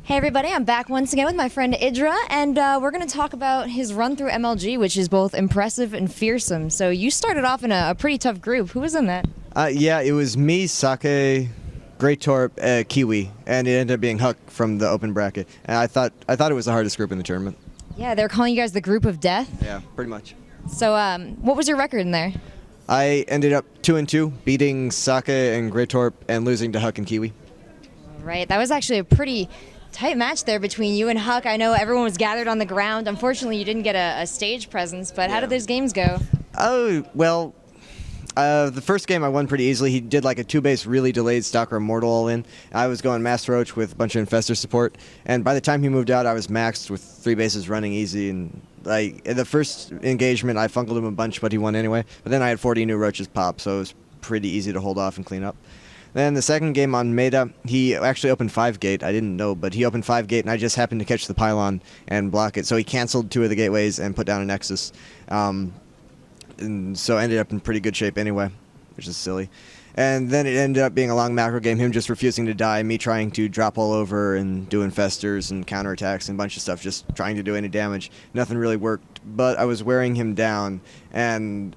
Hey everybody, I'm back once again with my friend EG.idrA, and we're going to talk about his run through MLG, which is both impressive and fearsome. So you started off in a pretty tough group. Who was in that? Yeah, it was me, Sake, Great Torp, Kiwi, and it ended up being Huck from the open bracket. And I thought it was the hardest group in the tournament. Yeah, they're calling you guys the group of death. Yeah, pretty much. So what was your record in there? I ended up 2-2, beating Sake and Great Torp and losing to Huck and Kiwi. Right, that was actually a pretty tight match there between you and Huck. I know everyone was gathered on the ground. Unfortunately, you didn't get a stage presence, but how did those games go? Oh, well, the first game I won pretty easily. He did like a 2-base really delayed Stalker Immortal all in. I was going Master Roach with a bunch of Infestor support, and by the time he moved out, I was maxed with 3 bases running easy, and like in the first engagement, I funkled him a bunch, but he won anyway. But then I had 40 new Roaches pop, so it was pretty easy to hold off and clean up. Then the second game on Meta, he actually opened 5-gate. I didn't know, but he opened 5-gate, and I just happened to catch the pylon and block it. So he canceled 2 of the gateways and put down a Nexus. And so ended up in pretty good shape anyway, which is silly. And then it ended up being a long macro game, him just refusing to die, me trying to drop all over and do infestors and counterattacks and a bunch of stuff, just trying to do any damage. Nothing really worked, but I was wearing him down, and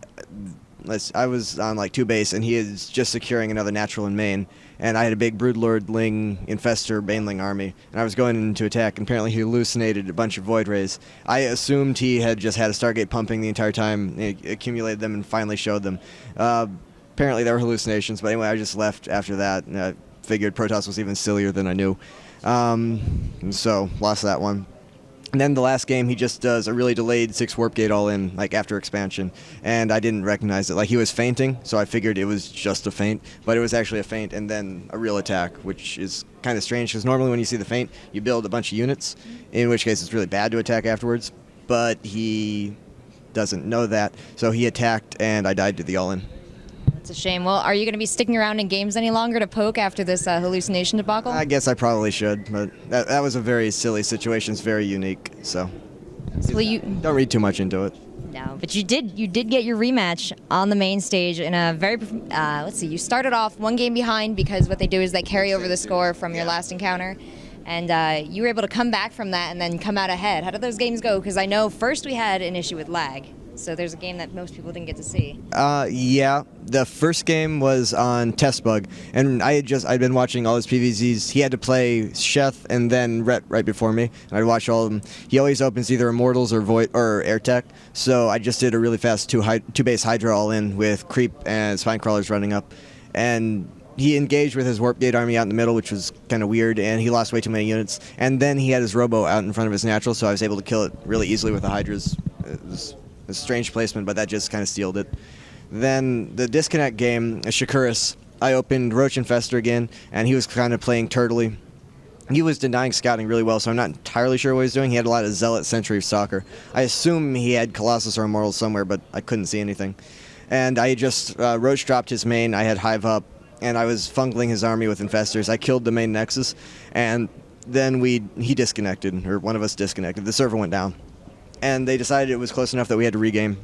I was on like 2 base, and he is just securing another natural in main, and I had a big Broodlord, Ling, Infestor, Baneling army, and I was going into attack, and apparently he hallucinated a bunch of Void Rays. I assumed he had just had a Stargate pumping the entire time, accumulated them, and finally showed them. Apparently they were hallucinations, but anyway, I just left after that, and I figured Protoss was even sillier than I knew. And so, lost that one. And then the last game, he just does a really delayed 6 warp gate all in, like after expansion, and I didn't recognize it. Like, he was feinting, so I figured it was just a feint, but it was actually a feint and then a real attack, which is kind of strange, because normally when you see the feint, you build a bunch of units, in which case it's really bad to attack afterwards, but he doesn't know that, so he attacked, and I died to the all in. It's a shame. Well, are you going to be sticking around in games any longer to poke after this hallucination debacle? I guess I probably should, but that was a very silly situation. It's very unique, so well, you don't read too much into it. No, but you did get your rematch on the main stage in a very let's see, you started off 1 game behind, because what they do is they carry over the score from your last encounter, and you were able to come back from that and then come out ahead. How did those games go? Because I know first we had an issue with lag. So there's a game that most people didn't get to see. Yeah, the first game was on Test Bug, and I'd been watching all his PVZs. He had to play Sheth and then Rhett right before me, and I'd watch all of them. He always opens either Immortals or Void or AirTech, so I just did a really fast 2-base Hydra all in with Creep and Spinecrawlers running up, and he engaged with his Warp Gate army out in the middle, which was kind of weird, and he lost way too many units. And then he had his Robo out in front of his natural, so I was able to kill it really easily with the Hydras. It was a strange placement, but that just kind of sealed it. Then the disconnect game, Shakuris, I opened Roach Infestor again, and he was kind of playing turtly. He was denying scouting really well, so I'm not entirely sure what he was doing. He had a lot of Zealot Sentry Stalker. I assume he had Colossus or Immortal somewhere, but I couldn't see anything. And I just Roach dropped his main, I had Hive up, and I was fungling his army with Infestors. I killed the main Nexus, and then he disconnected, or one of us disconnected. The server went down. And they decided it was close enough that we had to regame. And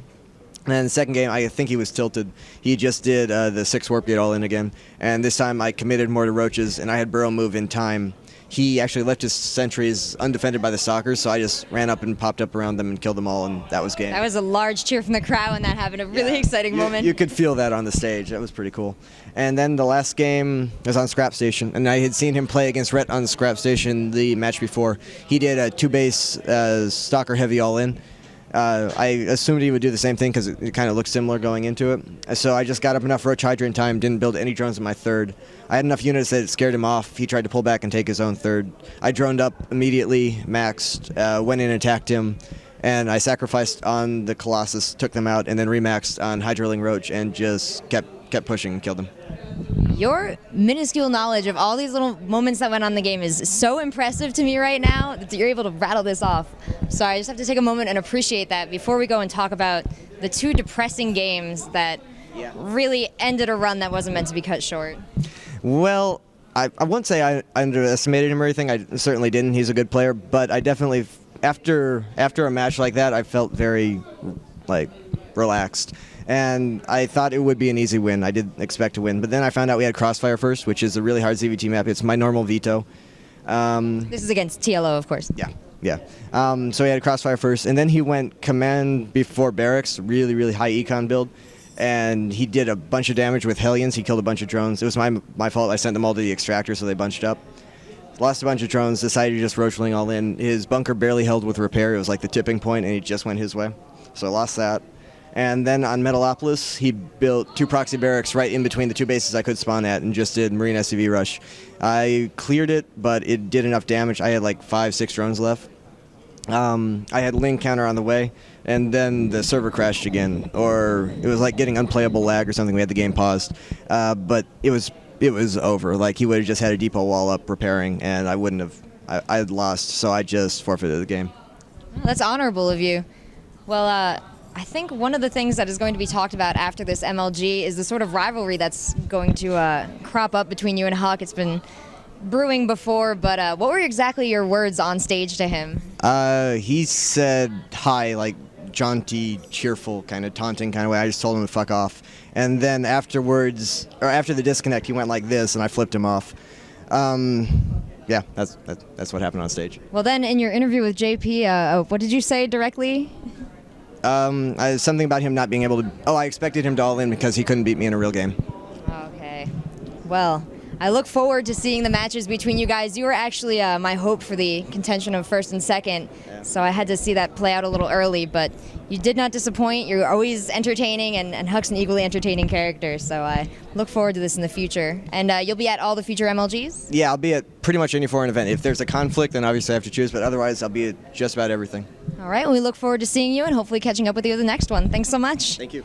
then the second game, I think he was tilted. He just did the 6 warp gate all in again. And this time I committed more to Roaches, and I had Burrow move in time. He actually left his sentries undefended by the Stalkers, so I just ran up and popped up around them and killed them all, and that was game. That was a large cheer from the crowd when that happened, a really exciting moment. You could feel that on the stage. That was pretty cool. And then the last game was on Scrap Station, and I had seen him play against Rhett on Scrap Station the match before. He did a 2-base Stalker heavy all in. I assumed he would do the same thing because it kind of looked similar going into it. So I just got up enough Roach Hydra in time, didn't build any drones in my third. I had enough units that it scared him off. He tried to pull back and take his own third. I droned up immediately, maxed, went in and attacked him, and I sacrificed on the Colossus, took them out, and then remaxed on Hydraling Roach and just kept pushing and killed him. Your minuscule knowledge of all these little moments that went on in the game is so impressive to me right now that you're able to rattle this off. So I just have to take a moment and appreciate that before we go and talk about the 2 depressing games that really ended a run that wasn't meant to be cut short. Well, I wouldn't say I underestimated him or anything. I certainly didn't. He's a good player, but I definitely, after a match like that, I felt very, relaxed. And I thought it would be an easy win. I did expect to win, but then I found out we had Crossfire first, which is a really hard CVT map. It's my normal veto. This is against TLO, of course. Yeah, yeah. So he had Crossfire first, and then he went Command before Barracks, really, really high econ build, and he did a bunch of damage with Hellions. He killed a bunch of drones. It was my fault. I sent them all to the extractor, so they bunched up. Lost a bunch of drones, decided to just Roachling all in. His bunker barely held with repair. It was like the tipping point, and he just went his way. So I lost that. And then on Metalopolis, he built 2 proxy barracks right in between the 2 bases I could spawn at and just did Marine SCV rush. I cleared it, but it did enough damage. I had like 5-6 drones left. I had Ling counter on the way, and then the server crashed again, or it was like getting unplayable lag or something. We had the game paused, but it was over. Like, he would have just had a depot wall up repairing, and I wouldn't have. I had lost, so I just forfeited the game. That's honorable of you. Well, I think one of the things that is going to be talked about after this MLG is the sort of rivalry that's going to crop up between you and Huck. It's been brewing before, but what were exactly your words on stage to him? He said hi, like jaunty, cheerful, kind of taunting kind of way. I just told him to fuck off. And then afterwards, or after the disconnect, he went like this, and I flipped him off. Yeah, that's what happened on stage. Well, then, in your interview with JP, what did you say directly? Something about him not being able to... Oh, I expected him to all in because he couldn't beat me in a real game. Okay. Well, I look forward to seeing the matches between you guys. You were actually my hope for the contention of first and second, so I had to see that play out a little early, but you did not disappoint. You're always entertaining, and Huck's an equally entertaining character, so I look forward to this in the future. And you'll be at all the future MLGs? Yeah, I'll be at pretty much any foreign event. If there's a conflict, then obviously I have to choose, but otherwise I'll be at just about everything. All right, well, we look forward to seeing you and hopefully catching up with you at the next one. Thanks so much. Thank you.